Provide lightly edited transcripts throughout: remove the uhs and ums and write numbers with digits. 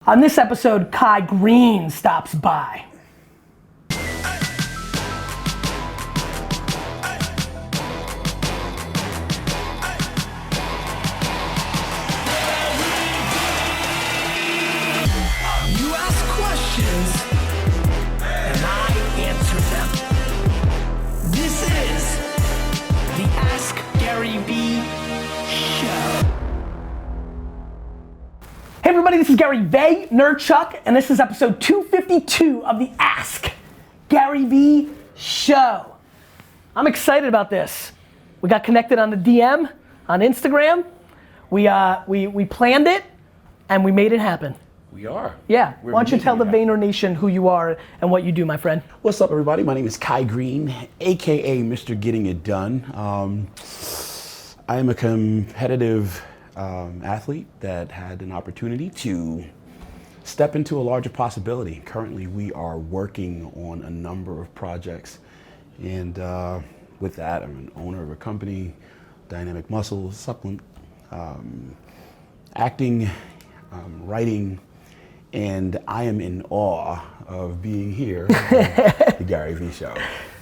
On this episode, Kai Greene stops by. You ask questions, and I answer them. This is the AskGaryVee show. Hey everybody, this is Vaynerchuk, and this is episode 252 of the AskGaryVee show. I'm excited about this. We got connected on the DM on Instagram. We planned it, and we made it happen. We are. Yeah. We're Why don't you tell the making it Vayner Nation who you are and what you do, my friend? What's up, everybody? My name is Kai Greene, aka Mr. Getting It Done. I am a competitive athlete that had an opportunity to step into a larger possibility. Currently, we are working on a number of projects, and with that, I'm an owner of a company, Dynamic Muscle Supplement, acting, writing, and I am in awe of being here on the GaryVee show.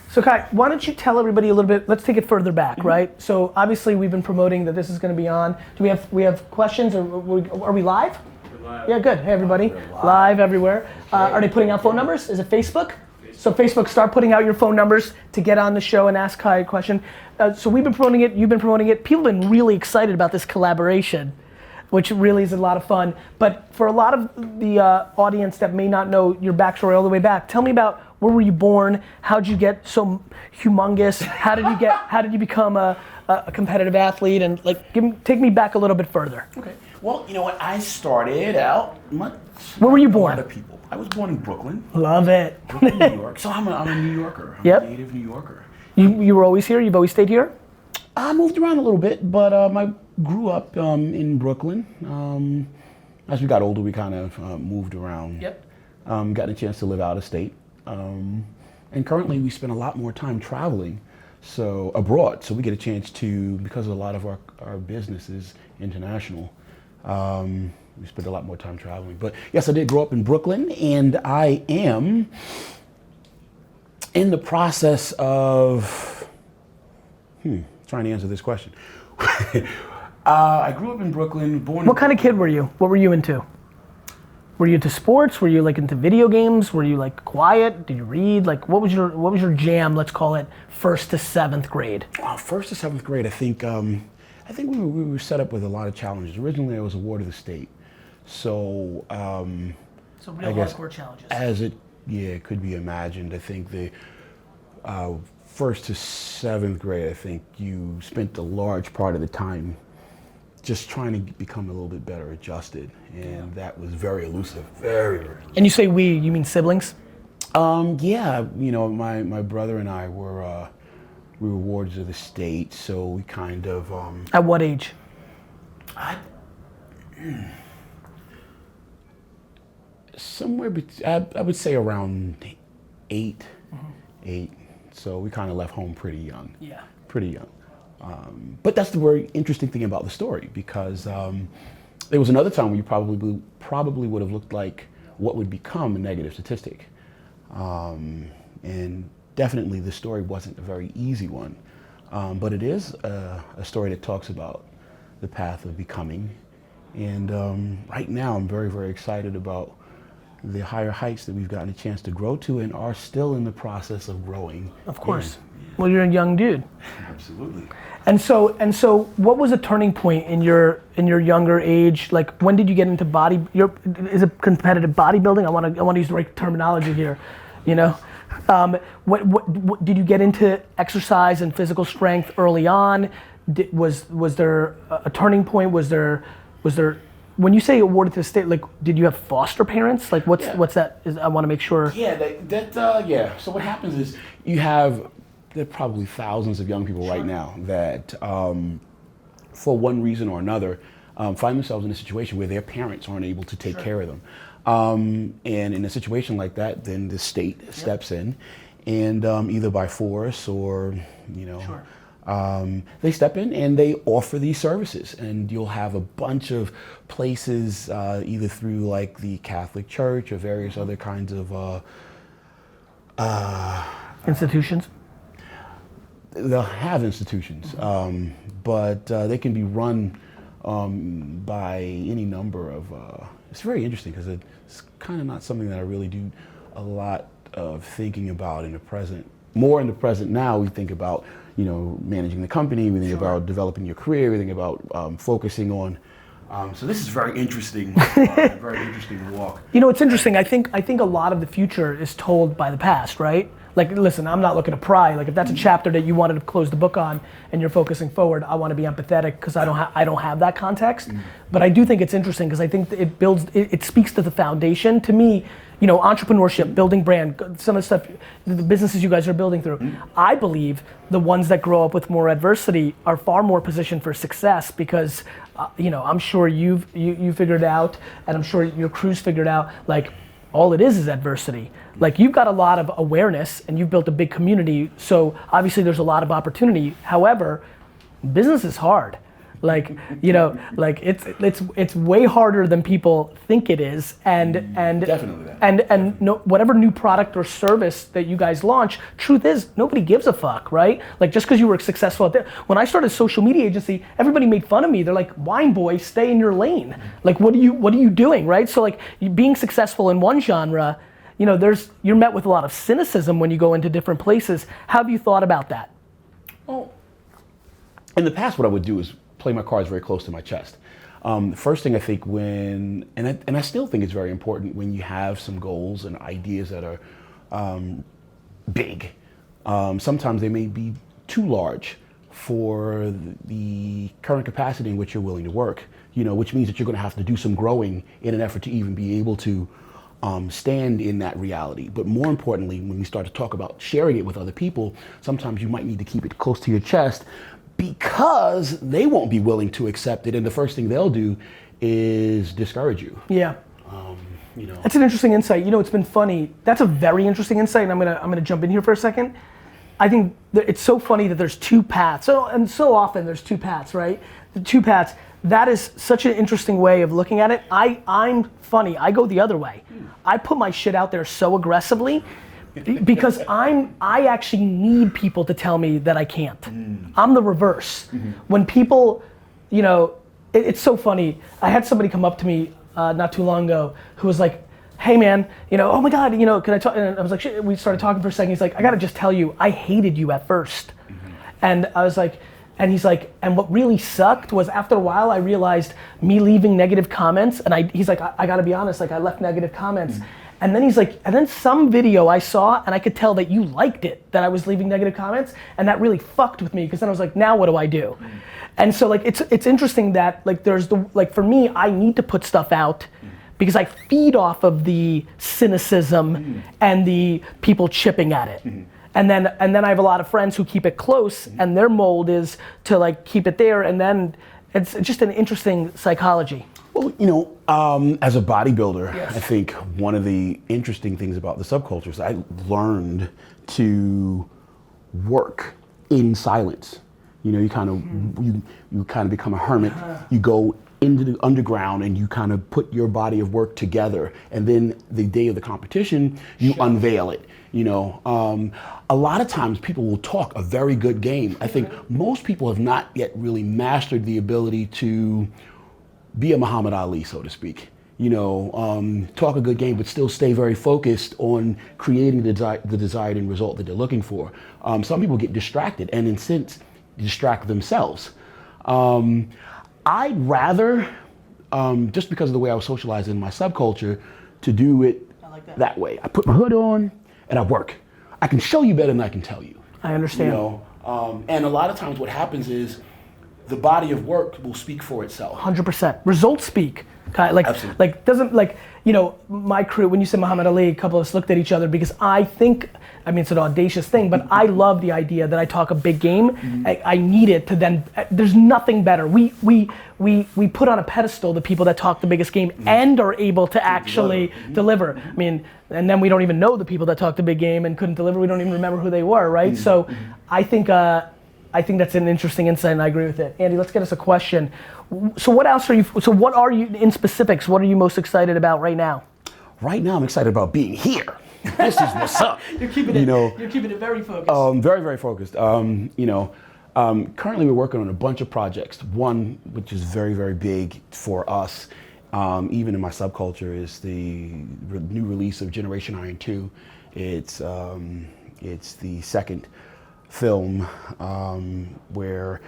So Kai, why don't you tell everybody a little bit, let's take it further back, right? So obviously we've been promoting that this is gonna be on. Do we have questions, or are we live? We're live. Yeah, good. Hey everybody, live everywhere. Are they putting out phone numbers? Is it Facebook? So Facebook, start putting out your phone numbers to get on the show and ask Kai a question. So we've been promoting it, you've been promoting it. People have been really excited about this collaboration, which really is a lot of fun. But for a lot of the audience that may not know your backstory all the way back, tell me about where were you born? How'd you get so humongous? How did you become a competitive athlete? And like, take me back a little bit further. Okay. Well, you know what? I started out much. Where were you A born? lot of people. I was born in Brooklyn, Love it. New York. So I'm a New Yorker. I'm Yep. a native New Yorker. You were always here? You've always stayed here? I moved around a little bit, but I grew up in Brooklyn. As we got older, we kind of moved around. Yep. Got a chance to live out of state. And currently we spend a lot more time traveling, so abroad. So we get a chance to, because a lot of our business is international, we spend a lot more time traveling. But yes, I did grow up in Brooklyn, and I am in the process of, trying to answer this question. I grew up in Brooklyn, born. What kind of kid were you? What were you into? Were you into sports? Were you like into video games? Were you like quiet? Did you read? Like what was your jam, let's call it, 1st to 7th grade? 1st to 7th grade, I think we were set up with a lot of challenges. Originally, I was a ward of the state, so So real I guess hardcore challenges. as it could be imagined. I think the 1st to 7th grade, I think you spent a large part of the time just trying to become a little bit better adjusted, and that was very elusive, very, very elusive. And you say we, you mean siblings? Yeah, you know, my brother and I were we were wards of the state, so we kind of At what age? somewhere I would say around 8. So we kind of left home pretty young. Yeah. Pretty young. But that's the very interesting thing about the story, because there was another time where you probably would have looked like what would become a negative statistic. And definitely the story wasn't a very easy one. But it is a story that talks about the path of becoming. And right now I'm very, very excited about the higher heights that we've gotten a chance to grow to and are still in the process of growing. Of course. Well, you're a young dude. Absolutely. And so what was a turning point in your younger age? Like when did you get into is it competitive bodybuilding? I want to use the right terminology here, you know? What did you get into exercise and physical strength early on? Was there a turning point? Was there when you say awarded to the state, like did you have foster parents? Like what's that? I want to make sure. Yeah, So what happens is there are probably thousands of young people right now that for one reason or another find themselves in a situation where their parents aren't able to take care of them. And in a situation like that, then the state steps in and either by force or, they step in and they offer these services, and you'll have a bunch of places, either through like the Catholic Church or various other kinds of institutions. They'll have institutions, but they can be run by any number of. It's very interesting because it's kind of not something that I really do a lot of thinking about in the present. More in the present now, we think about, you know, managing the company, we think about developing your career, we think about focusing on. So this is very interesting, very interesting walk. You know, it's interesting. I think a lot of the future is told by the past, right? Like, listen, I'm not looking to pry. Like, if that's a chapter that you wanted to close the book on and you're focusing forward, I want to be empathetic because I don't have that context. But I do think it's interesting because I think it builds, it speaks to the foundation. To me, you know, entrepreneurship, building brand, some of the stuff, the businesses you guys are building through. I believe the ones that grow up with more adversity are far more positioned for success because, you know, I'm sure you figured it out, and I'm sure your crew's figured out, like, all it is adversity. Like, you've got a lot of awareness and you've built a big community, so obviously there's a lot of opportunity. However, business is hard. Like, you know, like it's way harder than people think it is, and Definitely that. and no, whatever new product or service that you guys launch, truth is nobody gives a fuck, right? Like, just because you were successful at that. When I started a social media agency, everybody made fun of me. They're like, "Wine boy, stay in your lane. Like, what are you doing?" Right? So like, being successful in one genre, you know, you're met with a lot of cynicism when you go into different places. How have you thought about that? Well, in the past, what I would do is play my cards very close to my chest. First thing I think and I still think it's very important when you have some goals and ideas that are big. Sometimes they may be too large for the current capacity in which you're willing to work, you know, which means that you're going to have to do some growing in an effort to even be able to stand in that reality. But more importantly, when we start to talk about sharing it with other people, sometimes you might need to keep it close to your chest because they won't be willing to accept it, and the first thing they'll do is discourage you. Yeah. You know. That's an interesting insight. You know, it's been funny. That's a very interesting insight, and I'm gonna jump in here for a second. I think that it's so funny that there's two paths. So often there's two paths, right? The two paths. That is such an interesting way of looking at it. I'm funny. I go the other way. I put my shit out there so aggressively because I actually need people to tell me that I can't. I'm the reverse. When people, you know, it's so funny. I had somebody come up to me not too long ago who was like, "Hey man, you know, oh my God, you know, can I talk?" And I was like, shit. We started talking for a second. He's like, "I gotta just tell you, I hated you at first." And I was like, and he's like, and what really sucked was after a while I realized me leaving negative comments, and he's like, I gotta be honest, like I left negative comments. And then he's like, and then some video I saw, and I could tell that you liked it, that I was leaving negative comments, and that really fucked with me, because then I was like, now what do I do? And so like, it's interesting that like like for me, I need to put stuff out because I feed off of the cynicism and the people chipping at it. And then I have a lot of friends who keep it close, and their mold is to like keep it there, and then it's just an interesting psychology. Well, you know, as a bodybuilder, I think one of the interesting things about the subculture is I learned to work in silence. You know, you kind of become a hermit. You go into the underground and you kind of put your body of work together, and then the day of the competition, you unveil it. You know, a lot of times people will talk a very good game. I think most people have not yet really mastered the ability to be a Muhammad Ali, so to speak. You know, talk a good game, but still stay very focused on creating the desired end result that they're looking for. Some people get distracted and in a sense distract themselves. I'd rather, just because of the way I was socialized in my subculture, to do it that way. I put my hood on and I work. I can show you better than I can tell you. I understand. You know, and a lot of times what happens is the body of work will speak for itself. 100%. Results speak. Like doesn't, like, you know, my crew, when you said Muhammad Ali, a couple of us looked at each other because I think, I mean, it's an audacious thing, but I love the idea that I talk a big game. I need it to then, there's nothing better. We put on a pedestal the people that talk the biggest game and are able to actually deliver. I mean, and then we don't even know the people that talk the big game and couldn't deliver. We don't even remember who they were, right? So I think I think that's an interesting insight, and I agree with it. Andy, let's get us a question. So what else are you, in specifics, what are you most excited about right now? Right now, I'm excited about being here. This is what's up. You're keeping it very focused. Very, very focused. Currently we're working on a bunch of projects. One, which is very, very big for us, even in my subculture, is the new release of Generation Iron 2. It's the second film where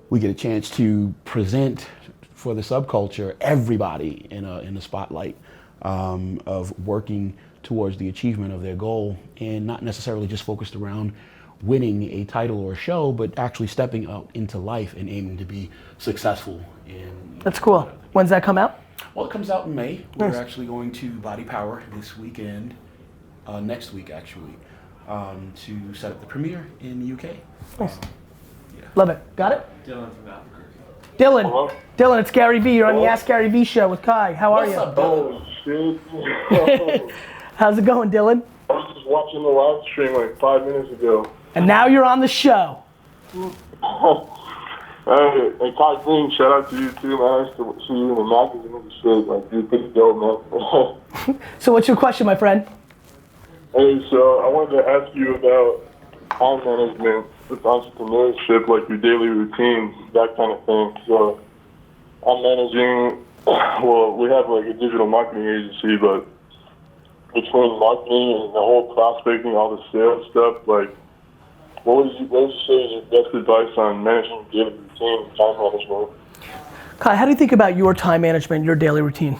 we get a chance to present for the subculture everybody in the spotlight of working towards the achievement of their goal, and not necessarily just focused around winning a title or a show, but actually stepping out into life and aiming to be successful in. That's cool. When's that come out? Well, it comes out in May. Nice. We're actually going to Body Power this weekend, next week actually, to set up the premiere in the UK. Nice. Love it. Got it? Dylan from Albuquerque. Dylan. Hello? Dylan, it's Garyvee. You're on the AskGaryVee show with Kai. How are you? Oh, shit. How's it going, Dylan? I was just watching the live stream like 5 minutes ago. And now you're on the show. Hey, Kai Greene, shout out to you too, man. I used to see you in the magazine and shit. Like, you're pretty dope, man. So what's your question, my friend? Hey, so I wanted to ask you about time management with entrepreneurship, like your daily routine, that kind of thing. So I'm managing, well, we have like a digital marketing agency, but between marketing and the whole prospecting, all the sales stuff, like, what would you say is your best advice on managing daily routine and time management? Kai, how do you think about your time management, your daily routine?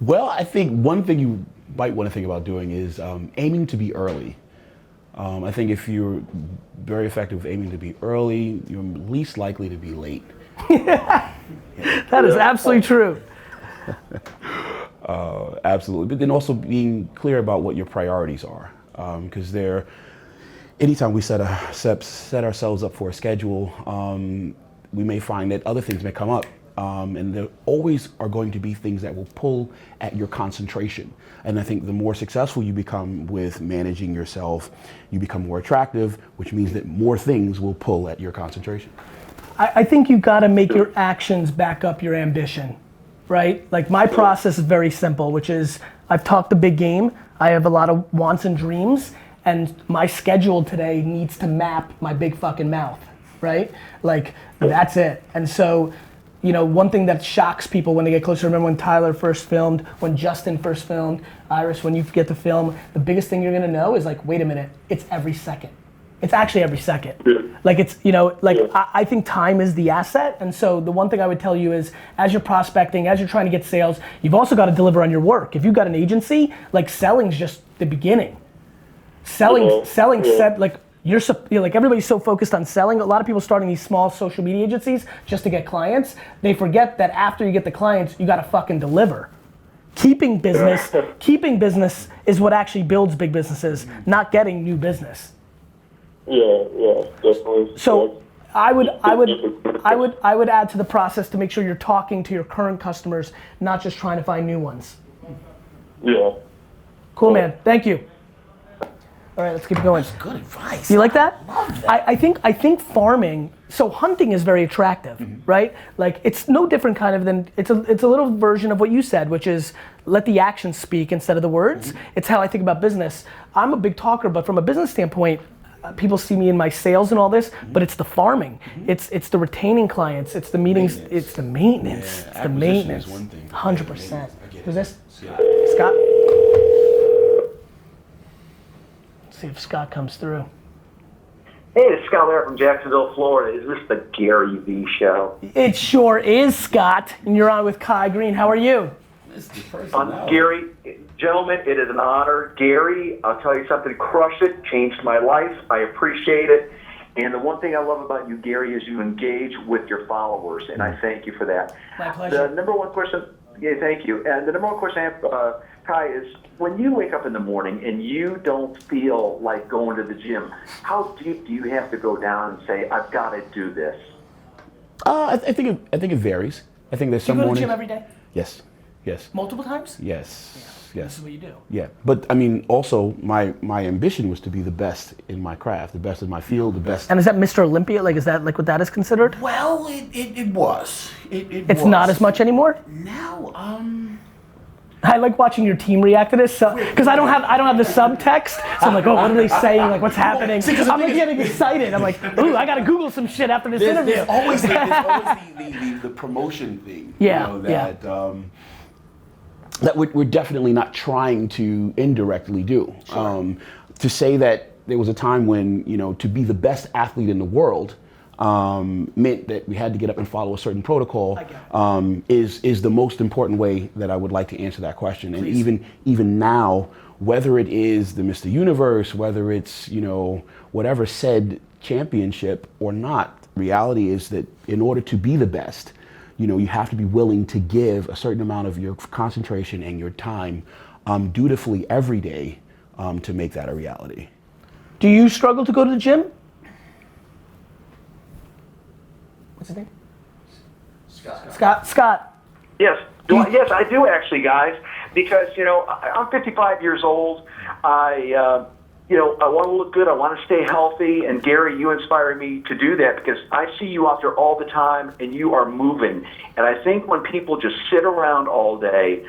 Well, I think one thing you might want to think about doing is aiming to be early. I think if you're very effective with aiming to be early, you're least likely to be late. That is absolutely true. Absolutely, but then also being clear about what your priorities are, because anytime we set ourselves up for a schedule, we may find that other things may come up, and there always are going to be things that will pull at your concentration. And I think the more successful you become with managing yourself, you become more attractive, which means that more things will pull at your concentration. I think you gotta make your actions back up your ambition, right? Like my process is very simple, which is I've talked the big game, I have a lot of wants and dreams, and my schedule today needs to map my big fucking mouth, right? Like that's it. And so, you know, one thing that shocks people when they get closer, remember when Tyler first filmed, when Justin first filmed, Iris, when you get to film, the biggest thing you're gonna know is like, wait a minute, it's every second. It's actually every second. Like it's, you know, like I think time is the asset. And so the one thing I would tell you is as you're prospecting, as you're trying to get sales, you've also got to deliver on your work. If you've got an agency, like selling's just the beginning. Like you're like everybody's so focused on selling. A lot of people starting these small social media agencies just to get clients. They forget that after you get the clients, you got to fucking deliver. Keeping business is what actually builds big businesses, not getting new business. Yeah, definitely. So I would add to the process to make sure you're talking to your current customers, not just trying to find new ones. Yeah. Cool, man. Thank you. All right, let's keep going. That's good advice. You like that? Love that. I think farming. So hunting is very attractive, right? Like it's no different kind of than it's a little version of what you said, which is let the actions speak instead of the words. It's how I think about business. I'm a big talker, but from a business standpoint, people see me in my sales and all this, but it's the farming. It's the retaining clients. It's the meetings. It's the maintenance. Yeah, it's the maintenance. Is one thing. 100%. Who's this? Yeah. Scott? Let's see if Scott comes through. Hey, it's Scott Larry from Jacksonville, Florida. Is this the GaryVee show? It sure is, Scott. And you're on with Kai Greene. How are you? Gary, gentlemen, it is an honor. Gary, I'll tell you something, crushed it, changed my life. I appreciate it. And the one thing I love about you, Gary, is you engage with your followers, and I thank you for that. My pleasure. The number one question, yeah, thank you. And the number one question I have, Kai, is when you wake up in the morning and you don't feel like going to the gym, how deep do you have to go down and say, I've got to do this? I think it varies. I think there's some Do you go to mornings. the gym every day? Yes. Yes. Multiple times? Yes. This Yes. is what you do. Yeah. But I mean, also my ambition was to be the best in my craft, the best in my field, the best. And is that Mr. Olympia? Like, is that like what that is considered? Well, it was. It It's was. not as much anymore? Now, I like watching your team react to this, because I don't have the subtext, so I'm like, oh, what are they saying? Like, what's happening? I'm like getting excited. I'm like, ooh, I gotta Google some shit after this interview. There's always the promotion thing. Yeah, You know, that we're definitely not trying to indirectly do. To say that there was a time when, you know, to be the best athlete in the world meant that we had to get up and follow a certain protocol is the most important way that I would like to answer that question. Please. And even now, whether it is the Mr. Universe, whether it's, you know, whatever said championship or not, reality is that in order to be the best, you know, you have to be willing to give a certain amount of your concentration and your time dutifully every day to make that a reality. Do you struggle to go to the gym? What's his name? Scott. Yes, yes, I do actually, guys. Because I'm 55 years old. I want to look good. I want to stay healthy. And Gary, you inspire me to do that because I see you out there all the time, and you are moving. And I think when people just sit around all day,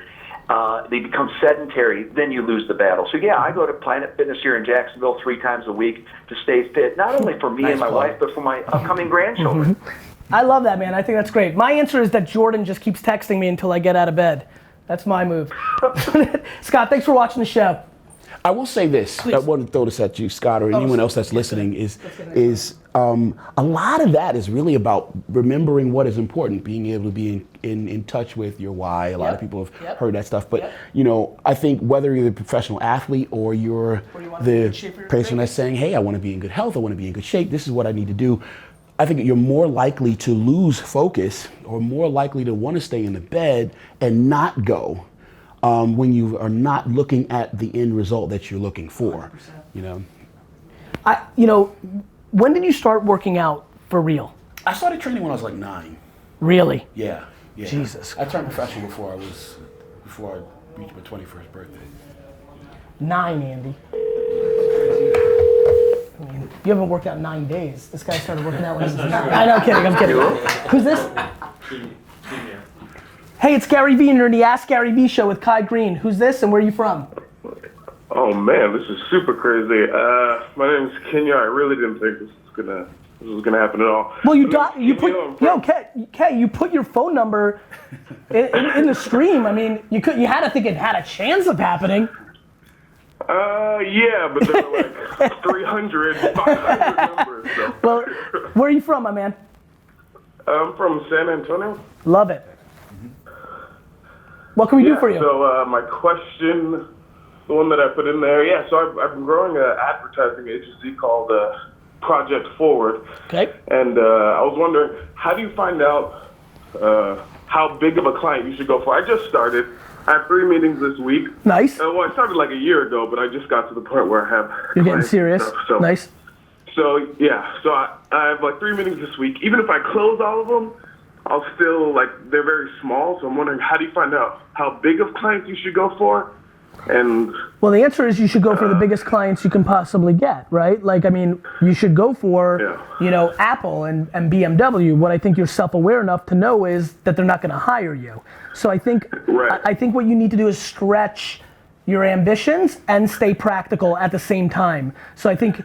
they become sedentary. Then you lose the battle. So yeah, I go to Planet Fitness here in Jacksonville 3 times a week to stay fit, not only for me and my wife, but for my upcoming grandchildren. I love that, man. I think that's great. My answer is that Jordan just keeps texting me until I get out of bed. That's my move. Scott, thanks for watching the show. I will say this. Please. I want to throw this at you, Scott, or anyone else that's listening. Is a lot of that is really about remembering what is important, being able to be in touch with your why. A lot of people have heard that stuff, but I think whether you're the professional athlete or you're the person that's saying, "Hey, I want to be in good health. I want to be in good shape. This is what I need to do." I think you're more likely to lose focus or more likely to want to stay in the bed and not go when you are not looking at the end result that you're looking for. 100%. When did you start working out for real? I started training when I was like 9. Really? Yeah. Jesus. I turned professional before I reached my 21st birthday. 9, Andy. I mean, you haven't worked out 9 days. This guy started working out when he was 9. I know, I'm kidding. Who's this? Hey, it's Garyvee, and you're in the AskGaryVee show with Kai Greene. Who's this, and where are you from? Oh man, this is super crazy. My name is Kenya. I really didn't think this was gonna happen at all. Well, Kay, you put your phone number in the stream. I mean, you had to think it had a chance of happening. Yeah, but there were like 300, 500 numbers. So. Well, where are you from, my man? I'm from San Antonio. Love it. What can we do for you? So my question, the one that I put in there, so I've been growing an advertising agency called Project Forward. Okay. And I was wondering, how do you find out how big of a client you should go for? I just started. I have 3 meetings this week. Nice. Well, I started like a year ago, but I just got to the point where I have You're getting serious. So, nice. So I have like 3 meetings this week. Even if I close all of them, I'll still, they're very small. So I'm wondering, how do you find out how big of clients you should go for? And well, the answer is you should go for the biggest clients you can possibly get, right? You should go for, Apple and BMW. What I think you're self-aware enough to know is that they're not going to hire you. So I think what you need to do is stretch your ambitions and stay practical at the same time. So I think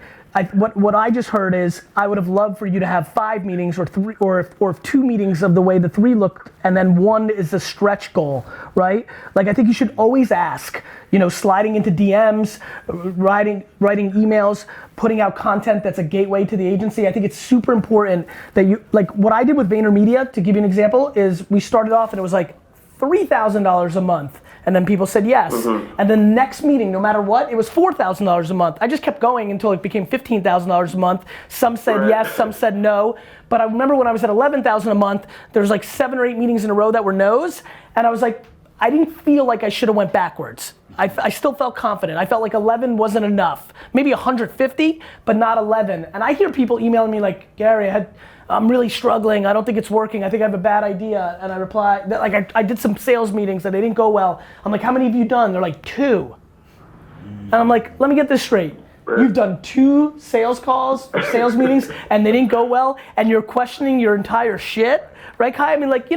what I just heard is I would have loved for you to have 5 meetings or 3 or 2 meetings of the way the 3 looked, and then 1 is the stretch goal, right? I think you should always ask, sliding into DMs, writing emails, putting out content that's a gateway to the agency. I think it's super important that you, what I did with VaynerMedia, to give you an example, is we started off and it was $3,000 a month. And then people said yes. Mm-hmm. And the next meeting, no matter what, it was $4,000 a month. I just kept going until it became $15,000 a month. Some said yes, some said no. But I remember when I was at $11,000 a month, there was 7 or 8 meetings in a row that were no's. And I was like, I didn't feel like I should have went backwards. I still felt confident. I felt like 11 wasn't enough. Maybe 150, but not 11. And I hear people emailing me like, Gary, I'm really struggling. I don't think it's working. I think I have a bad idea. And I reply, like I did some sales meetings and they didn't go well. I'm like, how many have you done? They're like, 2. And I'm like, let me get this straight. You've done 2 sales calls or sales meetings and they didn't go well and you're questioning your entire shit, right, Kai? I mean, like,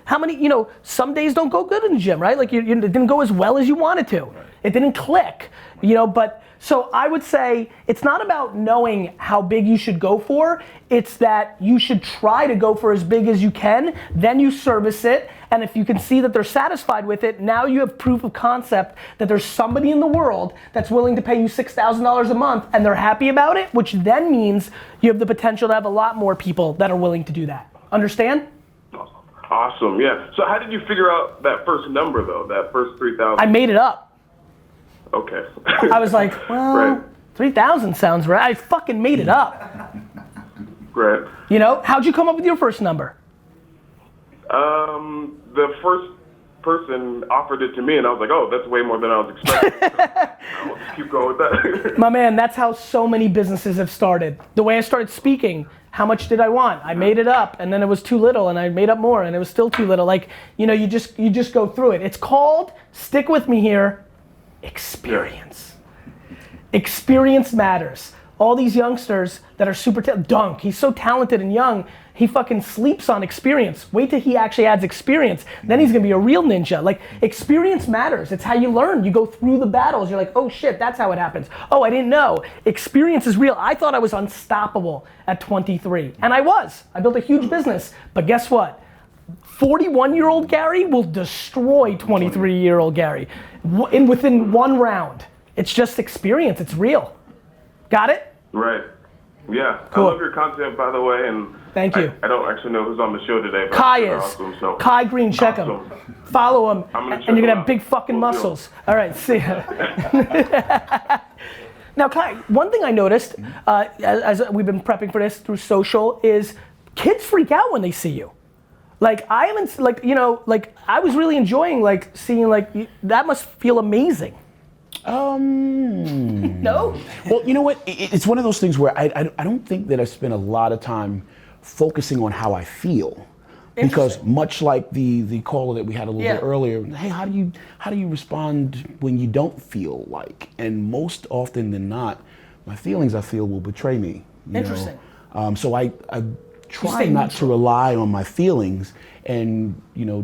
how many, some days don't go good in the gym, right? Like it didn't go as well as you wanted to. Right. It didn't click, but so I would say it's not about knowing how big you should go for, it's that you should try to go for as big as you can, then you service it, and if you can see that they're satisfied with it, now you have proof of concept that there's somebody in the world that's willing to pay you $6,000 a month and they're happy about it, which then means you have the potential to have a lot more people that are willing to do that. Understand? Awesome, yeah. So how did you figure out that first number though, that first 3,000? I made it up. Okay. I was like, well, right. 3,000 sounds right. I fucking made it up. Right. How'd you come up with your first number? The first person offered it to me and I was like, oh, that's way more than I was expecting. I'll just keep going with that. My man, that's how so many businesses have started. The way I started speaking, how much did I want? I made it up and then it was too little and I made up more and it was still too little. Like, you just go through it. It's called, stick with me here, experience. Experience matters. All these youngsters that are super Dunk, he's so talented and young, he fucking sleeps on experience. Wait till he actually adds experience. Then he's gonna be a real ninja. Like, experience matters. It's how you learn. You go through the battles. You're like, oh shit, that's how it happens. Oh, I didn't know. Experience is real. I thought I was unstoppable at 23. And I was. I built a huge business. But guess what? 41-year-old Gary will destroy 23-year-old Gary within 1 round. It's just experience. It's real. Got it? Right. Yeah. Cool. I love your content, by the way, and thank you. I don't actually know who's on the show today, but Kai is. Awesome, so. Kai Greene, check him. Follow him, and you're gonna have big fucking muscles. All right, see ya. Now, Kai, one thing I noticed as we've been prepping for this through social is kids freak out when they see you. Like, I haven't, I was really enjoying, seeing, that must feel amazing. No? Well, you know what? It's one of those things where I don't think that I spend a lot of time focusing on how I feel. Because much like the caller that we had a little bit earlier, hey, how do you respond when you don't feel like? And most often than not, my feelings I feel will betray me. Interesting. So I try not to rely on my feelings and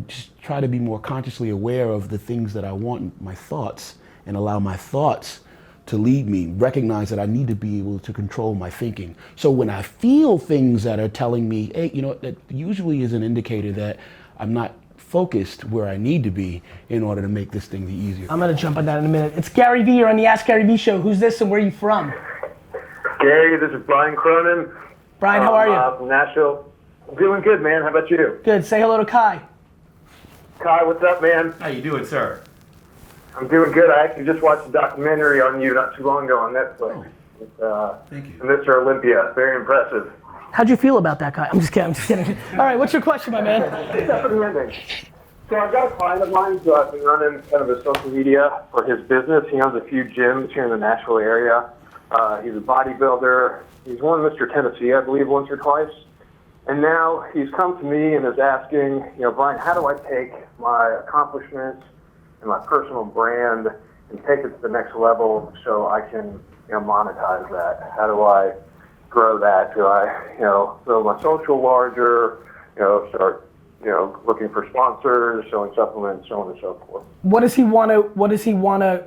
just try to be more consciously aware of the things that I want, my thoughts, and allow my thoughts to lead me, recognize that I need to be able to control my thinking. So when I feel things that are telling me, hey, that usually is an indicator that I'm not focused where I need to be in order to make this thing the easier. I'm gonna jump on that in a minute. It's Garyvee, you're on the AskGaryVee show. Who's this and where are you from? Gary, this is Brian Cronin. Brian, how are you? From Nashville. I'm doing good, man. How about you? Good, say hello to Kai. Kai, what's up, man? How you doing, sir? I'm doing good. I actually just watched a documentary on you not too long ago on Netflix. Thank you. Mr. Olympia. Very impressive. How'd you feel about that, Kai? I'm just kidding. All right, what's your question, my man? So I've got a client of mine who I've been running kind of a social media for his business. He owns a few gyms here in the Nashville area. He's a bodybuilder. He's won Mr. Tennessee, I believe, once or twice. And now he's come to me and is asking, Brian, how do I take my accomplishments and my personal brand and take it to the next level so I can, monetize that? How do I grow that? Do I, build my social larger, start, looking for sponsors, selling supplements, so on and so forth? What does he want to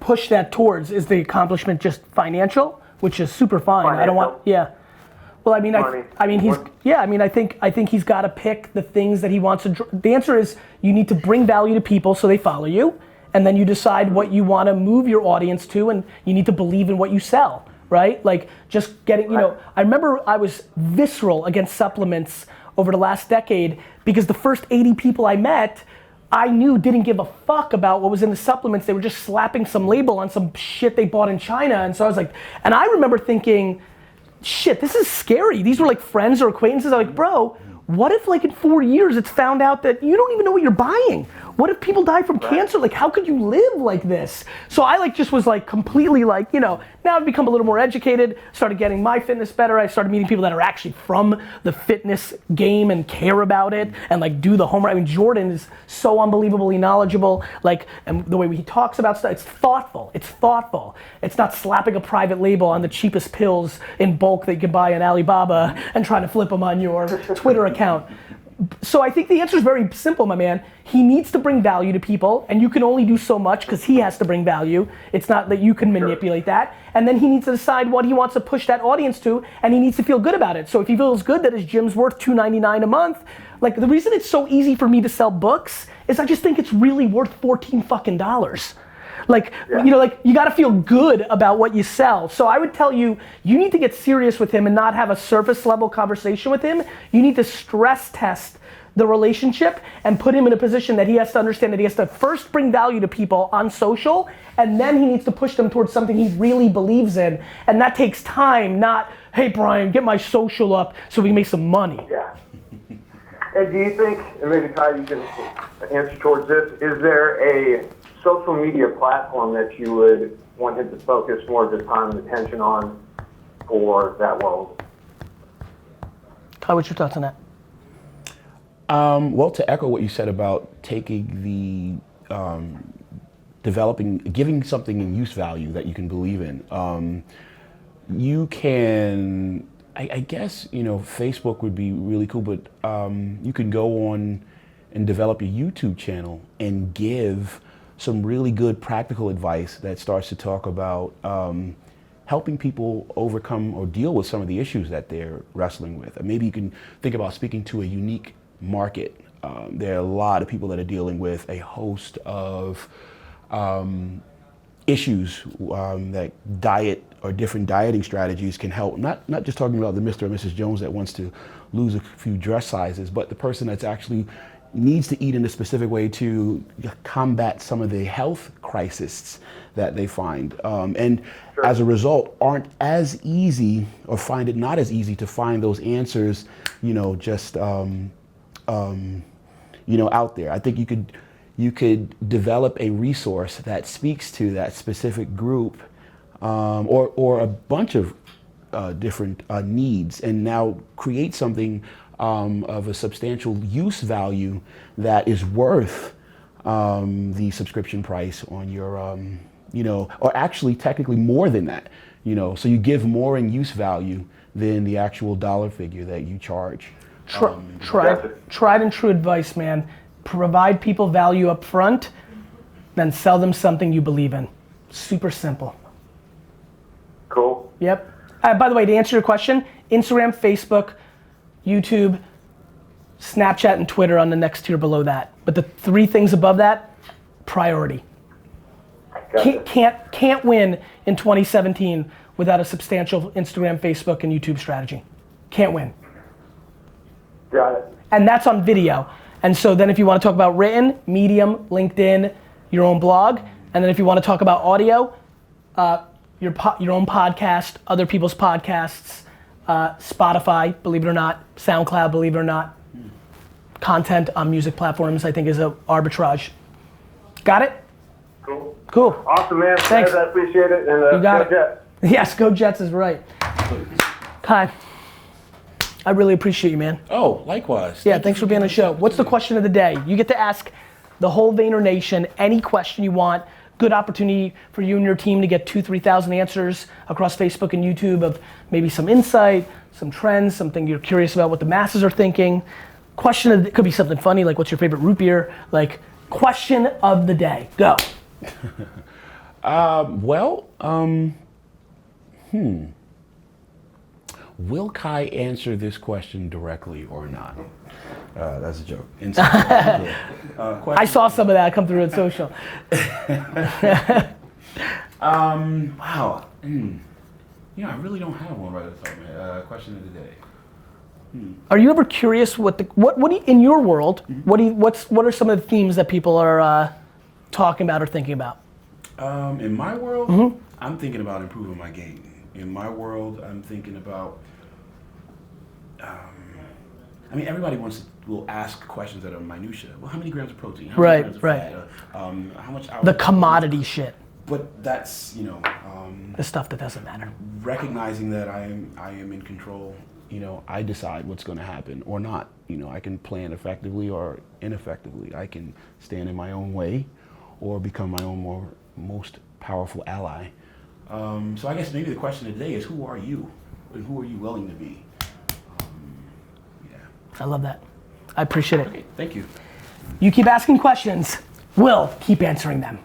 push that towards? Is the accomplishment just financial, which is super fine? Financial. I don't want, Well, I think he's got to pick the things that he wants to. The answer is you need to bring value to people so they follow you, and then you decide what you want to move your audience to, and you need to believe in what you sell, right? Like just getting, I remember I was visceral against supplements over the last decade because the first 80 people I met, I knew didn't give a fuck about what was in the supplements. They were just slapping some label on some shit they bought in China, and so I was like, and I remember thinking, shit, this is scary. These were like friends or acquaintances. I'm like, bro, what if in 4 years it's found out that you don't even know what you're buying? What if people die from cancer? Like, how could you live like this? So I like just was like completely like, you know, now I've become a little more educated, started getting my fitness better. I started meeting people that are actually from the fitness game and care about it and like do the homework. I mean, Jordan is so unbelievably knowledgeable, like, and the way he talks about stuff, it's thoughtful. It's thoughtful. It's not slapping a private label on the cheapest pills in bulk that you can buy on Alibaba and trying to flip them on your Twitter account. So I think the answer is very simple, my man. He needs to bring value to people, and you can only do so much because he has to bring value. It's not that you can manipulate that. And then he needs to decide what he wants to push that audience to, and he needs to feel good about it. So if he feels good that his gym's worth $2.99 a month, like the reason it's so easy for me to sell books is I just think it's really worth $14 fucking. Like, you know, like you gotta feel good about what you sell. So I would tell you, you need to get serious with him and not have a surface level conversation with him. You need to stress test the relationship and put him in a position that he has to understand that he has to first bring value to people on social, and then he needs to push them towards something he really believes in. And that takes time, not, hey Brian, get my social up so we can make some money. Yeah. And do you think, and maybe Kai, you can answer towards this, is there a social media platform that you would want him to focus more of his time and attention on for that world? Kai, what's your thoughts on that? Well, to echo what you said about taking the, giving something in use value that you can believe in, you can, I guess, you know, Facebook would be really cool, but you can go on and develop a YouTube channel and give some really good practical advice that starts to talk about helping people overcome or deal with some of the issues that they're wrestling with. And maybe you can think about speaking to a unique market. There are a lot of people that are dealing with a host of issues that diet or different dieting strategies can help. Not just talking about the Mr. or Mrs. Jones that wants to lose a few dress sizes, but the person that's actually needs to eat in a specific way to combat some of the health crises that they find. And as a result, aren't as easy or find it not as easy to find those answers, you know, just, you know, out there. I think you could develop a resource that speaks to that specific group or a bunch of different needs, and now create something of a substantial use value that is worth the subscription price on your, you know, or actually technically more than that, you know, so you give more in use value than the actual dollar figure that you charge. Tried and true advice, man. Provide people value up front, then sell them something you believe in. Super simple. Cool. Yep. By the way, to answer your question, Instagram, Facebook, YouTube, Snapchat, and Twitter on the next tier below that. But the three things above that, priority. Gotcha. Can't win in 2017 without a substantial Instagram, Facebook, and YouTube strategy. Can't win. Got it. And that's on video. And so then if you want to talk about written, Medium, LinkedIn, your own blog, and then if you want to talk about audio, your own podcast, other people's podcasts, Spotify, believe it or not, SoundCloud, believe it or not, content on music platforms, I think is a arbitrage. Got it? Cool. Cool. Awesome, man. Thanks. I appreciate it. And You got go it. Jets. Yes, go Jets is right. Kai, I really appreciate you, man. Oh, likewise. Yeah, thanks for being on the show. What's the question of the day? You get to ask the whole Vayner Nation any question you want. Good opportunity for you and your team to get 2,000-3,000 answers across Facebook and YouTube of maybe some insight, some trends, something you're curious about what the masses are thinking. Question of the, could be something funny like what's your favorite root beer? Like question of the day. Go. Will Kai answer this question directly or not? That's a joke. I saw some of that come through on social. Wow. You know, I really don't have one right at the top of my head. Question of the day. Are you ever curious what do you, in your world, what are some of the themes that people are talking about or thinking about? In my world, I'm thinking about improving my game. In my world, I'm thinking about I mean, everybody will ask questions that are minutia. Well, how many grams of protein? How many grams of fat? How much? The commodity shit. But that's, The stuff that doesn't matter. recognizing that I am in control. I decide what's going to happen or not. I can plan effectively or ineffectively. I can stand in my own way or become my own most powerful ally. So I guess maybe the question today is, who are you? And who are you willing to be? I love that. I appreciate it. Okay, thank you. You keep asking questions, we'll keep answering them.